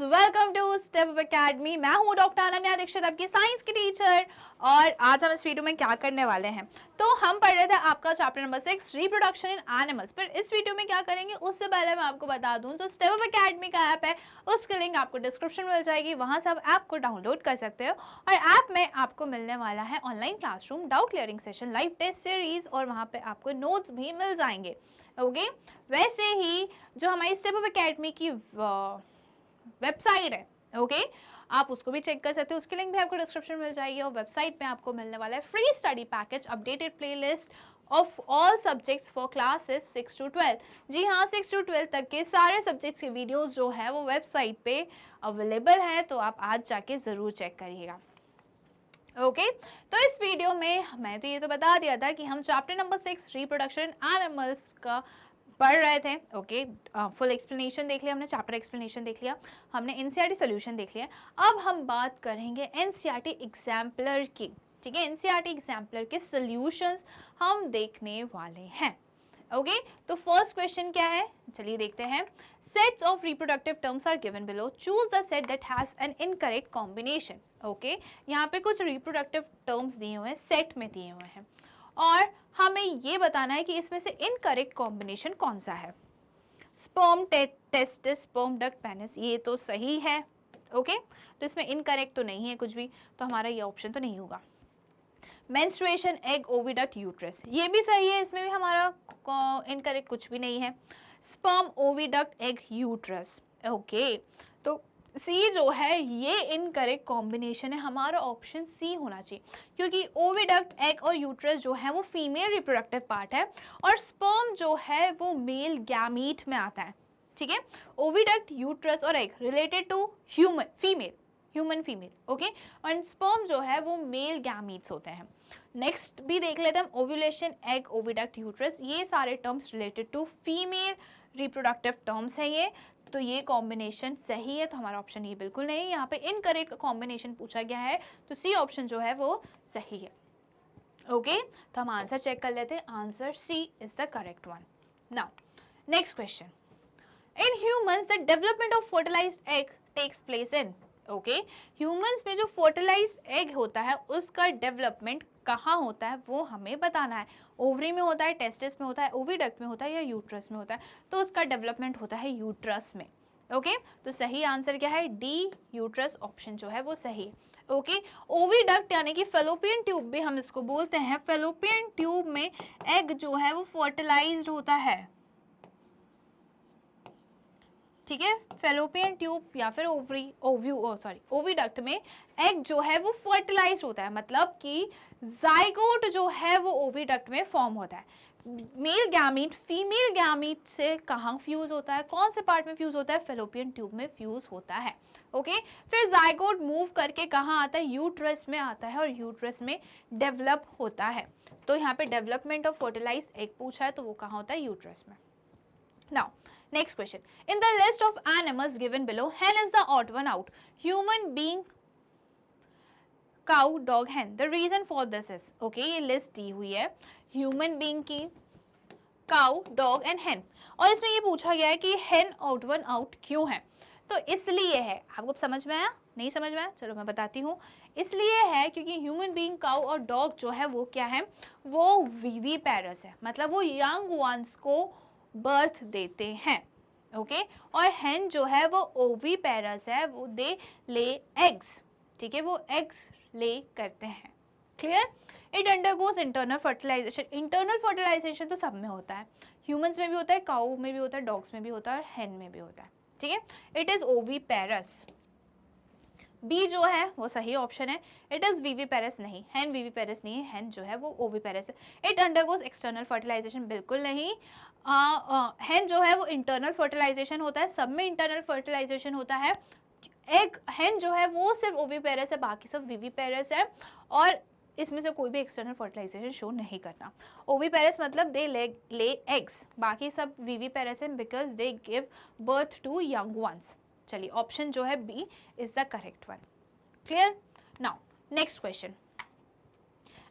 Welcome to Step Up Academy. मैं हूं doctor Ananya Dixit, आपकी साइंस की टीचर। और आज हम इस वीडियो में क्या करने वाले हैं, तो हम पढ़ रहे थे आपका chapter number 6 reproduction in animals. पर इस वीडियो में क्या करेंगे उससे पहले मैं आपको बता दूं, जो स्टेप अप एकेडमी का ऐप है उसकी लिंक आपको डिस्क्रिप्शन में मिल जाएगी, वहां से आप ऐप को डाउनलोड कर सकते हो। और ऐप में आपको मिलने वाला है online classroom, doubt clearing session, live test series और वहां पे आपको नोट्स भी मिल जाएंगे। ओके, वैसे ही जो हमारी स्टेप अप एकेडमी की वेबसाइट है, ओके, आप उसको भी चेक कर सकते हो, उसकी लिंक भी आपको डिस्क्रिप्शन में मिल जाएगी। और वेबसाइट पे आपको मिलने वाला है free study package, updated playlist of all subjects for classes 6 to 12। जी हाँ, 6 to 12 तक के सारे सब्जेक्ट्स के वीडियोस जो है वो वेबसाइट पे अवेलेबल है, तो आप आज जाके जरूर चेक करिएगा। ओके, तो इस वीडियो में मैं तो ये तो बता दिया था कि हम चैप्टर नंबर 6 रिप्रोडक्शन एनिमल्स का पढ़ रहे थे। ओके, फुल एक्सप्लेनेशन देख लिया हमने, चैप्टर एक्सप्लेनेशन देख लिया हमने, एनसीईआरटी सॉल्यूशन देख लिया। अब हम बात करेंगे एनसीईआरटी एग्जाम्पलर की। ठीक है, एनसीईआरटी एग्जाम्पलर के सॉल्यूशंस हम देखने वाले हैं। ओके, तो फर्स्ट क्वेश्चन क्या है, चलिए देखते हैं। Sets of reproductive terms are given below, choose the set that has an incorrect combination. Okay, यहाँ पे कुछ रिप्रोडक्टिव टर्म्स दिए हुए हैं, सेट में दिए हुए हैं, और हमें ये बताना है कि इसमें से इनकरेक्ट कॉम्बिनेशन कौन सा है। Sperm testis, sperm duct penis, ये तो सही है। ओके, तो इसमें इनकरेक्ट तो नहीं है कुछ भी, तो हमारा ये ऑप्शन तो नहीं होगा। मेंस्ट्रुएशन, एग, ओविडक्ट, यूट्रस, ये भी सही है, इसमें भी हमारा इनकरेक्ट कुछ भी नहीं है। Sperm, oviduct, egg, uterus, okay, तो सी जो है ये इनकरेक्ट कॉम्बिनेशन है, हमारा ऑप्शन सी होना चाहिए, क्योंकि ओविडक्ट, एग और यूट्रस जो है वो फीमेल रिप्रोडक्टिव पार्ट है और स्पर्म जो है वो मेल गैमीट में आता है। ठीक है, ओविडक्ट, यूट्रस और egg related to human female, okay, और स्पर्म जो है वो मेल गैमीट्स होते हैं। नेक्स्ट भी देख लेते हैं, ओव्यूलेशन, एग, ओविडक्ट, यूट्रस, ये सारे terms related to female reproductive terms हैं ये, तो ये कॉम्बिनेशन सही है, तो हमारा ऑप्शन ये बिल्कुल नहीं है। यहाँ पे इनकरेक्ट कॉम्बिनेशन पूछा गया है, तो सी ऑप्शन जो है वो सही है। ओके, तो हम आंसर चेक कर लेते हैं, answer C is the correct one. Now next question, in humans the development of fertilised egg takes place in. Okay, humans में जो फर्टिलाइज्ड एग होता है उसका डेवलपमेंट कहाँ होता है वो हमें बताना है। ओवरी में होता है, टेस्टिस में होता है, ओविडक्ट में होता है या यूट्रस में होता है, तो उसका डेवलपमेंट होता है यूट्रस में। ओके, तो सही आंसर क्या है, डी, यूट्रस ऑप्शन जो है वो सही है। ओके, ओविडक्ट यानी कि फेलोपियन ट्यूब भी हम इसको बोलते हैं, फेलोपियन ट्यूब में एग जो है वो फर्टिलाइज्ड होता है। ठीक है, फेलोपियन ट्यूब या फिर ओविडक्ट में एग जो है वो फर्टिलाइज होता है, मतलब कि जाइगोट जो है वो ओविडक्ट में फॉर्म होता है। मेल गैमीट फीमेल गैमीट से कहाँ फ्यूज होता है, कौन से पार्ट में फ्यूज होता है, फेलोपियन ट्यूब में फ्यूज होता है। ओके, फिर जाइगोट मूव करके कहाँ आता है, यूट्रस में आता है और यूट्रस में डेवलप होता है। तो यहाँ पे डेवलपमेंट ऑफ फर्टिलाइज एग पूछा है, तो वो कहाँ होता है, यूट्रस में। Now, next question. In the list of animals given below, hen is the odd one out. Human being, cow, dog, hen. The reason for this is, okay, ये list दी हुई है human being की, cow, dog and hen, और इसमें ये पूछा गया है कि hen odd one out क्यों है। तो इसलिए है, आपको समझ में आया, नहीं समझ में आया, चलो मैं बताती हूँ। इसलिए है क्योंकि ह्यूमन बीइंग, काउ और डॉग जो है वो क्या है, वो विविपेरस है, मतलब वो यंग वंस को बर्थ देते हैं। ओके, और हेन जो है वो ओविपेरस है, वो दे ले एग्स। ठीक है, वो एग्स ले करते हैं। Clear, it undergoes internal fertilisation, internal fertilisation तो सब में होता है, ह्यूमंस में भी होता है, काऊ में भी होता है, डॉग्स में भी होता है और हेन में भी होता है। ठीक है, इट इज ओविपेरस, बी जो है वो सही ऑप्शन है, इट इज विविपेरस नहीं, हेन विविपेरस नहीं है, हेन जो है वो ओविपेरस है। इट अंडरगोज एक्सटर्नल फर्टिलाइजेशन, बिल्कुल नहीं, हेन जो है वो इंटरनल फर्टिलाइजेशन होता है, सब में इंटरनल फर्टिलाइजेशन होता है। एक हेन जो है वो सिर्फ ओविपेरस है, बाकी सब विविपेरस है, और इसमें से कोई भी एक्सटर्नल फर्टिलाइजेशन शो नहीं करता। ओविपेरस मतलब दे ले एग्स, बाकी सब विविपेरस है because they give birth to young ones. चलिए, ऑप्शन जो है B is the correct one. Clear, now next question,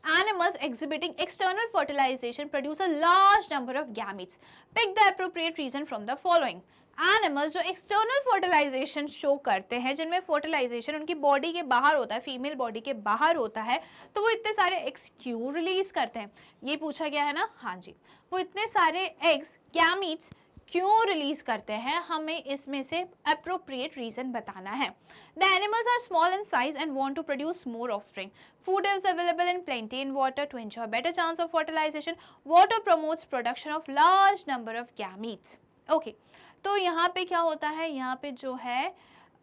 animals exhibiting external fertilization produce a large number of gametes. Pick the appropriate reason from the following. Animals जो external fertilisation show करते हैं, जिनमें fertilisation उनकी body के बाहर होता है, female body के बाहर होता है, तो वो इतने सारे एग्स क्यों रिलीज करते हैं, ये पूछा गया है ना। हाँ जी, वो इतने सारे एग्स गैमीट्स क्यों रिलीज करते हैं, हमें इसमें से अप्रोप्रिएट रीजन बताना है। The animals are small in size and want to produce more offspring. Food is available in plenty in water to ensure better chance of fertilisation. Water promotes production of large number of gametes. Okay, तो यहाँ पे क्या होता है, यहाँ पे जो है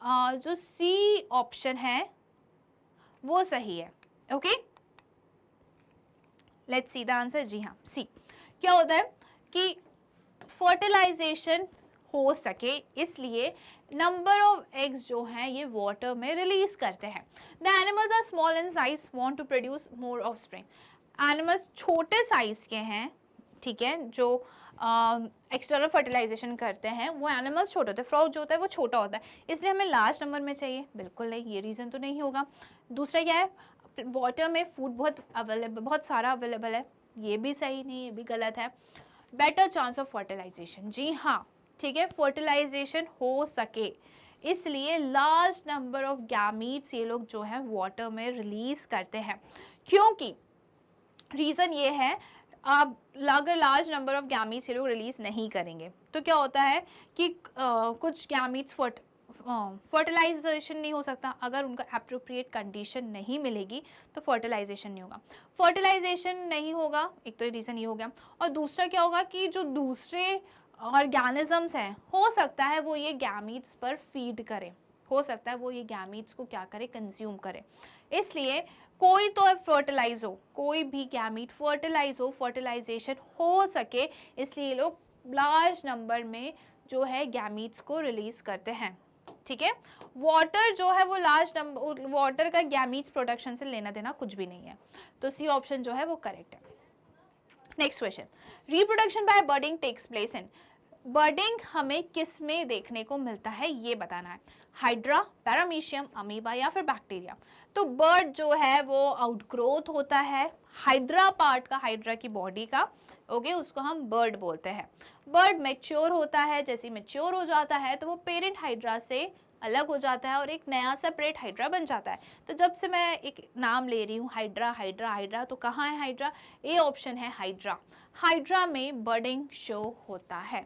जो सी ऑप्शन है वो सही है। Okay, let's see the answer. जी हाँ, सी। क्या होता है कि फर्टिलाइजेशन हो सके इसलिए नंबर ऑफ एग्स जो हैं ये वाटर में रिलीज करते हैं। The animals are small in size want to produce more offspring. Animals छोटे साइज के हैं, ठीक है, जो एक्सटर्नल फर्टिलाइजेशन करते हैं वो एनिमल्स छोटे होते हैं, फ्रॉग जो होता है वो छोटा होता है, इसलिए हमें लार्ज नंबर में चाहिए। बिल्कुल नहीं, ये रीज़न तो नहीं होगा। दूसरा क्या है, वाटर में फूड बहुत सारा अवेलेबल है, ये भी सही नहीं, ये भी गलत है। बेटर चांस ऑफ फर्टिलाइजेशन, जी हाँ, ठीक है, फर्टिलाइजेशन हो सके इसलिए लार्ज नंबर ऑफ गैमीट्स ये लोग जो है वाटर में रिलीज करते हैं। क्योंकि रीज़न ये है, आप अगर लार्ज नंबर ऑफ गैमीट्स ये लोग रिलीज नहीं करेंगे तो क्या होता है कि कुछ गैमीट्स फर्टिलाइजेशन नहीं हो सकता। अगर उनका अप्रोप्रिएट कंडीशन नहीं मिलेगी तो फर्टिलाइजेशन नहीं होगा। फर्टिलाइजेशन नहीं होगा, एक तो रीज़न ये हो गया, और दूसरा क्या होगा कि जो दूसरे ऑर्गेनिजम्स हैं हो सकता है वो ये गैमीट्स पर फीड करें, हो सकता है वो ये गैमीट्स को क्या करे, कंज्यूम करे। इसलिए कोई तो फर्टिलाइज हो, कोई भी गैमीट फर्टिलाइज हो, फर्टिलाइजेशन हो सके, इसलिए ये लोग लार्ज नंबर में जो है गैमीट्स को रिलीज करते हैं। ठीक है, वाटर जो है वो लार्ज नंबर, वाटर का गैमीट्स प्रोडक्शन से लेना देना कुछ भी नहीं है, तो सी ऑप्शन जो है वो करेक्ट है। Next question, reproduction by budding takes place in. Budding हमें किस में देखने को मिलता है ये बताना है, हाइड्रा, पैरामीशियम, अमीबा या फिर बैक्टीरिया। तो बर्ड जो है वो आउटग्रोथ होता है हाइड्रा पार्ट का, हाइड्रा की बॉडी का, ओके, उसको हम बर्ड बोलते हैं। बर्ड मैच्योर होता है, जैसे मैच्योर हो जाता है तो वो पेरेंट हाइड्रा से अलग हो जाता है और एक नया सेपरेट हाइड्रा बन जाता है। तो जब से मैं एक नाम ले रही हूँ हाइड्रा हाइड्रा हाइड्रा, तो कहाँ है हाइड्रा, ए ऑप्शन है हाइड्रा। हाइड्रा में बर्डिंग शो होता है।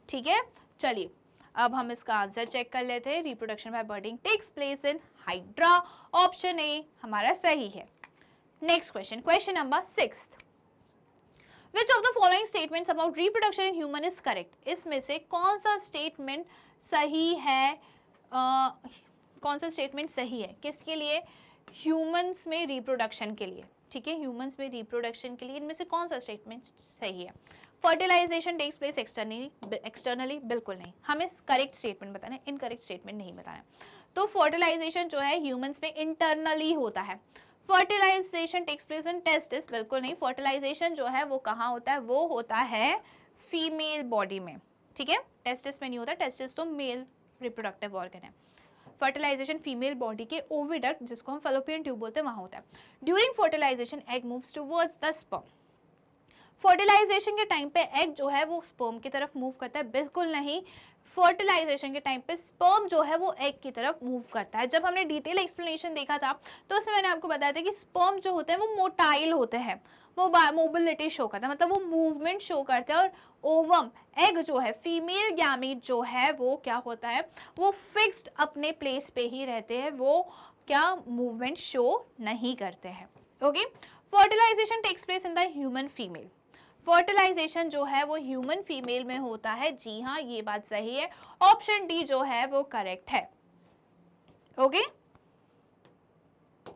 ठीक है, चलिए अब हम इसका आंसर चेक कर लेते हैं। Reproduction by budding takes place in hydra, option A हमारा सही है। Next question, question number 6, Which of the following statements about reproduction in human is correct? इसमें से कौन सा स्टेटमेंट सही है, कौन सा स्टेटमेंट सही है किसके लिए, ह्यूमंस में रिप्रोडक्शन के लिए। ठीक है, ह्यूमंस में रिप्रोडक्शन के लिए इनमें से कौन सा स्टेटमेंट सही है। फर्टिलाइजेशन टेक्स प्लेस एक्सटर्नली, बिल्कुल नहीं, हमें करेक्ट स्टेटमेंट बताना है, इनकरेक्ट स्टेटमेंट नहीं बताना है। तो फर्टिलाइजेशन जो है ह्यूमंस में इंटरनली होता है। Fertilisation takes place in testis, बिल्कुल नहीं, फर्टिलाइजेशन जो है वो कहाँ होता है, वो होता है फीमेल बॉडी में। ठीक है, टेस्टिस में नहीं होता, टेस्टिस तो मेल रिप्रोडक्टिव ऑर्गन है। फर्टिलाइजेशन फीमेल बॉडी के ओविडक्ट, जिसको हम फैलोपियन ट्यूब बोलते हैं, वहां होता है। During fertilisation egg moves towards the sperm. Fertilisation के टाइम पे एग जो है वो स्पर्म की तरफ मूव करता है, बिल्कुल नहीं, फर्टिलाइजेशन के टाइम पे स्पर्म जो है वो एग की तरफ मूव करता है। जब हमने डिटेल एक्सप्लेनेशन देखा था तो उसमें मैंने आपको बताया था कि स्पर्म जो होते हैं वो मोटाइल होते हैं, वो मोबिलिटी शो करता है, मतलब वो मूवमेंट शो करते हैं, और ओवम एग जो है, फीमेल गैमीट जो है वो क्या होता है, वो फिक्स्ड अपने प्लेस पे ही रहते हैं, वो क्या मूवमेंट शो नहीं करते हैं। Okay, fertilisation takes place in the human female. Fertilisation जो है वो ह्यूमन फीमेल में होता है, जी हाँ, ये बात सही है, ऑप्शन डी जो है वो करेक्ट है। ओके,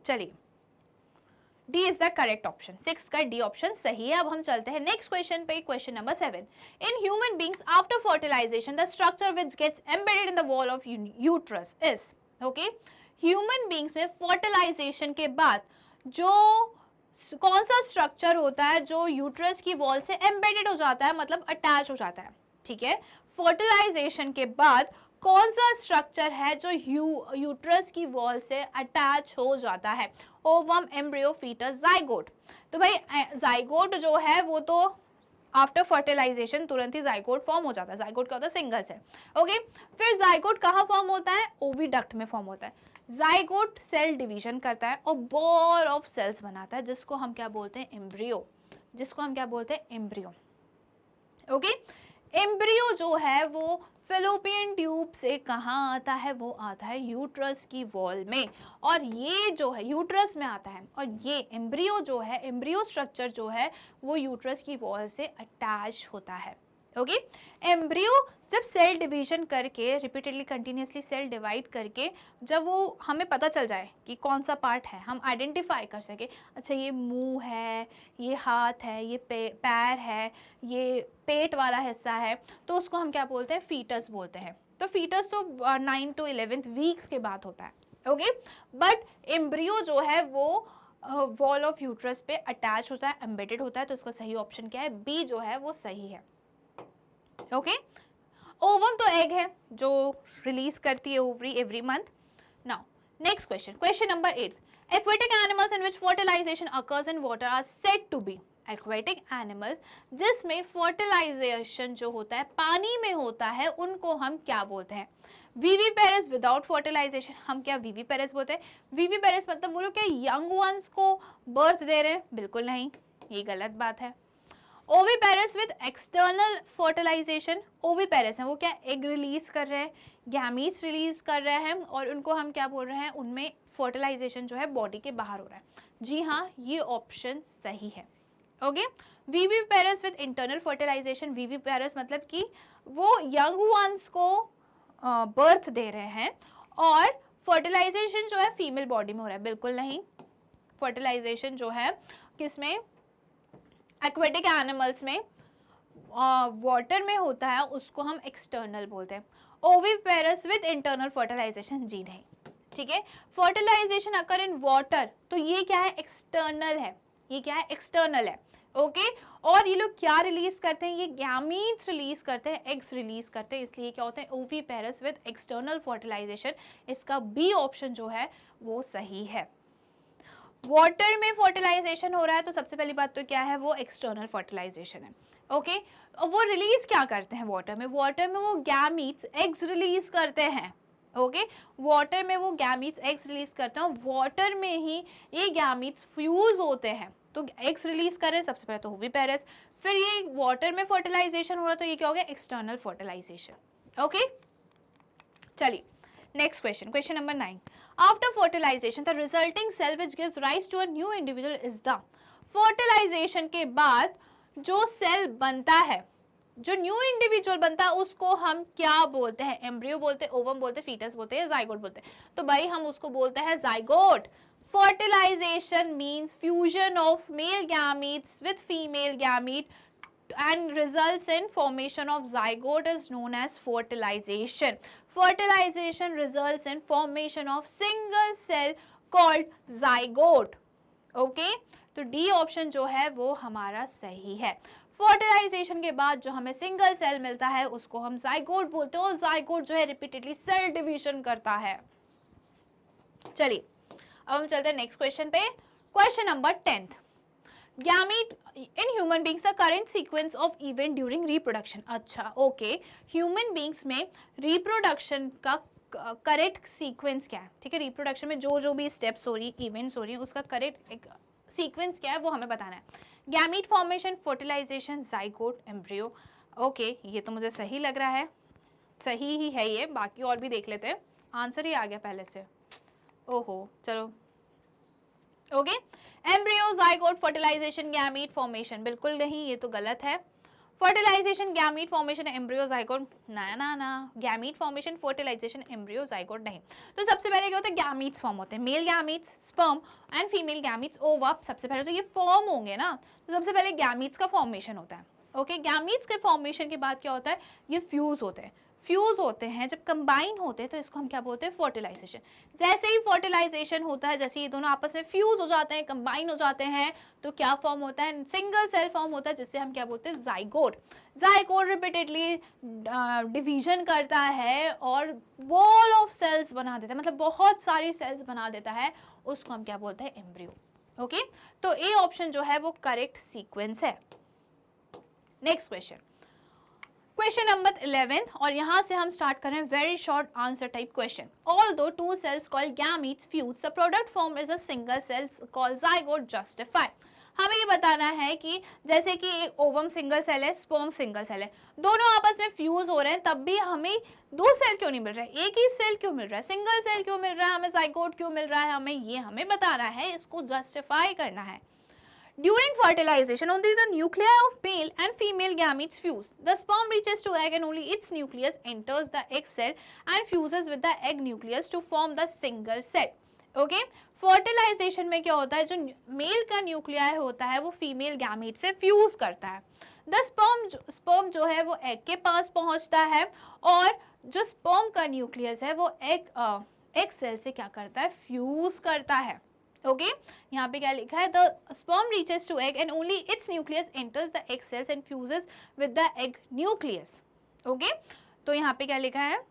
चलिए D is the correct option, 6 का डी ऑप्शन सही है। अब हम चलते हैं नेक्स्ट क्वेश्चन पे, question number 7, in human beings after fertilisation the structure which gets embedded in the wall of uterus is. Okay, human beings में फर्टिलाइजेशन के बाद जो कौन सा स्ट्रक्चर होता है जो यूट्रस की वॉल से एम्बेडेड हो जाता है, मतलब अटैच हो जाता है। ठीक है, फर्टिलाइजेशन के बाद कौन सा स्ट्रक्चर है जो यूट्रस की वॉल से अटैच हो जाता है, ओवम, एम्ब्रियो, फीटस, जाइगोट। तो भाई जाइगोट जो है वो तो आफ्टर फर्टिलाइजेशन तुरंत ही जाइगोट फॉर्म हो जाता है। जाइगोट क्या होता है? Single cell. ओके, फिर जाइगोट कहाँ फॉर्म होता है? ओविडक्ट में फॉर्म होता है। जाइगोट सेल डिवीजन करता है और बॉल ऑफ सेल्स बनाता है, जिसको हम क्या बोलते हैं? एम्ब्रियो। जिसको हम क्या बोलते हैं? एम्ब्रियो। ओके, एम्ब्रियो जो है वो फेलोपियन ट्यूब से कहाँ आता है? वो आता है यूट्रस की वॉल में, और ये जो है यूट्रस में आता है, और ये एम्ब्रियो जो है, एम्ब्रियो स्ट्रक्चर जो है वो यूट्रस की वॉल से अटैच होता है। ओके, एम्ब्रियो जब सेल डिवीजन करके रिपीटेडली कंटिन्यूसली सेल डिवाइड करके जब वो हमें पता चल जाए कि कौन सा पार्ट है, हम आइडेंटिफाई कर सके, अच्छा ये मुंह है, ये हाथ है, ये पैर है, ये पेट वाला हिस्सा है, तो उसको हम क्या बोलते हैं? फीटस बोलते हैं। तो फीटस तो 9 to 11 वीक्स के बाद होता है। ओके, बट एम्ब्रियो जो है वो वॉल ऑफ यूट्रस पे अटैच होता है, एम्बेडेड होता है। तो उसका सही ऑप्शन क्या है? बी जो है वो सही है। ओके, ओवम तो एग है जो रिलीज करती है ovary every month. Now next question, question number 8, aquatic animals in which fertilization occurs in water are said to be, aquatic animals जिसमें fertilization जो होता है पानी में होता है, उनको हम क्या बोलते हैं? विविपेरस विदाउट फर्टिलाइजेशन हम क्या विविपेरस बोलते हैं? विविपेरस मतलब वो लोग क्या यंग वंस को बर्थ दे रहे हैं? बिल्कुल नहीं, ये गलत बात है। Oviparous with external fertilisation, oviparous है वो क्या एग रिलीज कर रहे हैं, गैमीट्स रिलीज कर रहे हैं, और उनको हम क्या बोल रहे हैं? उनमें फर्टिलाइजेशन जो है बॉडी के बाहर हो रहा है। जी हाँ, ये ऑप्शन सही है। Okay, viviparous with internal fertilisation, viviparous मतलब कि वो यंग वंस को बर्थ दे रहे हैं, और फर्टिलाइजेशन जो है फीमेल बॉडी में हो रहा है। बिल्कुल नहीं, फर्टिलाइजेशन जो है किसमें? एक्वेटिक एनिमल्स में वाटर में होता है, उसको हम एक्सटर्नल बोलते हैं। ओविपेरस विद इंटरनल फर्टिलाइजेशन जी नहीं, ठीक है। फर्टिलाइजेशन अकर इन वाटर, तो ये क्या है? एक्सटर्नल है। ये क्या है? एक्सटर्नल है। ओके, और ये लोग क्या रिलीज करते हैं? ये गैमीट्स रिलीज करते हैं, एग्स रिलीज करते हैं, इसलिए क्या होता है? Oviparous with external fertilisation. इसका बी ऑप्शन जो है वो सही है। वाटर में फर्टिलाइजेशन हो रहा है, तो सबसे पहली बात तो क्या है? वो एक्सटर्नल फर्टिलाइजेशन है। ओके, वो रिलीज क्या करते हैं वाटर में? वाटर में वो गैमीट्स एग्स रिलीज करते हैं। ओके, वाटर में वो गैमीट्स एग्स रिलीज करते हैं, वाटर में ही ये गैमीट्स फ्यूज होते हैं, तो एग्स रिलीज कर रहे हैं सबसे पहले तो ओविपेरस, फिर ये वाटर में फर्टिलाइजेशन हो रहा है, तो ये क्या हो गया? External fertilisation. ओके, चलिए next question, question number 9, after fertilisation the resulting cell which gives rise to a new individual is the, fertilisation के बाद जो सेल बनता है, जो न्यू इंडिविजुअल बनता है, उसको हम क्या बोलते हैं? एम्ब्रियो बोलते हैं, ओवम बोलते हैं, फीटस बोलते हैं, जाइगोट बोलते हैं। तो भाई हम उसको बोलते हैं zygote. fertilization means fusion of male gametes with female gamete and results in formation of zygote is known as fertilization. Fertilization results in formation of single cell called zygote. Okay? तो D option जो है वो हमारा सही है। Fertilisation के बाद जो हमें सिंगल सेल मिलता है उसको हम जाइगोट बोलते हैं, और जाइगोट जो है रिपीटेडली सेल डिवीजन करता है। चलिए अब हम चलते हैं नेक्स्ट क्वेश्चन पे, question number 10, gamete in human beings the current sequence of event during reproduction. अच्छा, ओके, ह्यूमन बींग्स में रिप्रोडक्शन का करेक्ट सीक्वेंस क्या है? ठीक है, रिप्रोडक्शन में जो जो भी स्टेप्स हो रही, इवेंट्स हो रही है, उसका करेक्ट सीक्वेंस क्या है वो हमें बताना है। Gamete formation, fertilisation, zygote, embryo. Okay, ये तो मुझे सही लग रहा है, सही ही है ये, बाकी और भी देख लेते हैं। आंसर ही आ गया पहले से, ओहो, चलो। Okay, embryo, zygote, fertilisation, gamete formation, बिल्कुल नहीं, ये तो गलत है। Fertilisation, gamete formation, embryo, zygote, ना ना ना, gamete formation, fertilisation, embryo, zygote नहीं। तो सबसे पहले क्या होता है? गैमीट्स फॉर्म होते हैं, male gametes, sperm and female gametes, ओवा। सबसे पहले तो ये फॉर्म होंगे ना, तो सबसे पहले गैमीट्स का फॉर्मेशन होता है। ओके, गैमीट्स के फॉर्मेशन के बाद क्या होता है? ये फ्यूज होते हैं। फ्यूज होते हैं, जब कंबाइन होते हैं तो इसको हम क्या बोलते हैं? फर्टिलाइजेशन। जैसे ही फर्टिलाइजेशन होता है, जैसे ये दोनों आपस में फ्यूज हो जाते हैं, कंबाइन हो जाते हैं, तो क्या फॉर्म होता है? सिंगल सेल फॉर्म होता है, जिससे हम क्या बोलते हैं? जाइगोट। जाइगोट रिपीटेडली डिवीजन करता है और वॉल ऑफ सेल्स बना देता है, मतलब बहुत सारी सेल्स बना देता है, उसको हम क्या बोलते हैं? एम्ब्रियो। ओके, तो ए ऑप्शन जो है वो करेक्ट सीक्वेंस है। नेक्स्ट क्वेश्चन, क्वेश्चन नंबर 11, और यहाँ से हम स्टार्ट कर रहे हैं very short answer type question. Although two cells called gametes fuse, the product formed is a single cell called zygote. Justify. हमें ये बताना है कि जैसे कि एक ओवम सिंगल सेल है, स्पर्म सिंगल सेल है, दोनों आपस में फ्यूज हो रहे हैं, तब भी हमें दो सेल क्यों नहीं मिल रहा है, एक ही सेल क्यों मिल रहा है, सिंगल सेल क्यों मिल रहा है, हमें जाइगोट क्यों मिल रहा है, हमें बताना है, इसको जस्टिफाई करना है. During fertilization, only the nuclei of male and female gametes fuse. The sperm reaches to egg and only its nucleus enters the egg cell and fuses with the egg nucleus to form the single cell. Okay? Fertilisation में क्या होता है, जो mail का nuclei होता है वो female gamete से फ्यूज करता है. द स्पर्म जो है वो एग के पास पहुंचता है और जो स्पर्म का न्यूक्लियस है वो एग सेल से क्या करता है, फ्यूज करता है. ओके यहाँ पे क्या लिखा है, the sperm reaches to egg and only its nucleus enters the egg cells and fuses with the egg nucleus. Okay तो यहाँ पे क्या लिखा है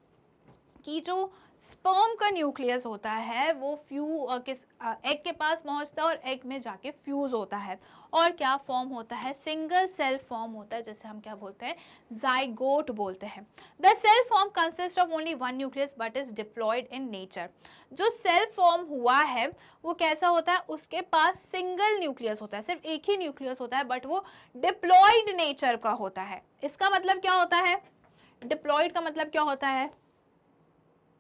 कि जो स्पर्म का न्यूक्लियस होता है वो एग के पास पहुंचता है और एग में जाके फ्यूज होता है और क्या फॉर्म होता है, सिंगल सेल फॉर्म होता है, जैसे हम क्या बोलते हैं, जाइगोट बोलते हैं. The cell form consist of only one nucleus but is diploid in nature. जो सेल फॉर्म हुआ है वो कैसा होता है, उसके पास सिंगल न्यूक्लियस होता है, सिर्फ एक ही न्यूक्लियस होता है, बट वो डिप्लॉयड नेचर का होता है. इसका मतलब क्या होता है, डिप्लॉयड का मतलब क्या होता है,